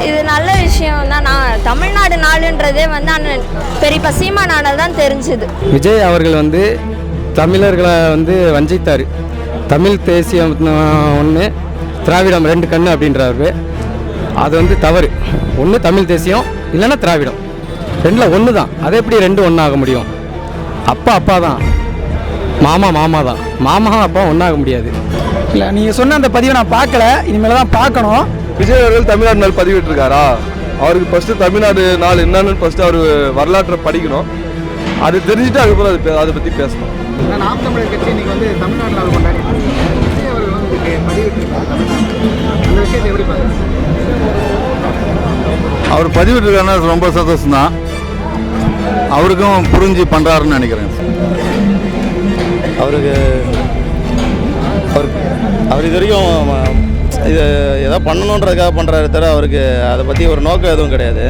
இது நல்ல விஷயம் தான். நான் தமிழ்நாடு நாடுன்றதே வந்து அண்ணன் பெரியப்பா சீமானால தான் தெரிஞ்சுது. விஜய் அவர்கள் வந்து தமிழர்களை வந்து வஞ்சித்தார். தமிழ் தேசியம் ஒன்று, திராவிடம் 2 கண்ணு அப்படின்றாரு. அது வந்து தவறு. ஒன்று தமிழ் தேசியம், இல்லைன்னா திராவிடம். 2ல் 1 தான். அது எப்படி 2 ஒன்று ஆக முடியும்? அப்பா அப்பா தான், மாமா மாமா தான். மாமா அப்பா ஒன்றாக முடியாது. இல்லை, நீங்கள் சொன்ன அந்த பதிவை நான் பார்க்கல, இனிமேல் தான் பார்க்கணும். விஜய் அவர்கள் தமிழ்நாடு நாள் பதிவிட்டிருக்காரா? அவருக்கு ஃபஸ்ட்டு தமிழ்நாடு நாள் என்னன்னு ஃபஸ்ட்டு அவர் வரலாற்றை படிக்கணும். அது தெரிஞ்சுட்டு அதுக்கப்புறம் அதை பற்றி பேசணும். நாம் தமிழர் கட்சி இன்னைக்கு வந்து தமிழ்நாடு நாள் கொண்டாடி விஜய் அவர்கள் வந்து பதிவிட்டிருக்காரு. அந்த விஷயத்தை எப்படி பார்க்குறீங்க? அவர் பதிவிட்டிருக்காருன்னா ரொம்ப சந்தோஷம்தான். அவருக்கும் புரிஞ்சு பண்ணுறாருன்னு நினைக்கிறேன். அவர் இது வரைக்கும் இது எதாவது பண்ணணுன்றதுக்காக பண்ணுறாரு தவிர அவருக்கு அதை பற்றி ஒரு நோக்கம் எதுவும் கிடையாது.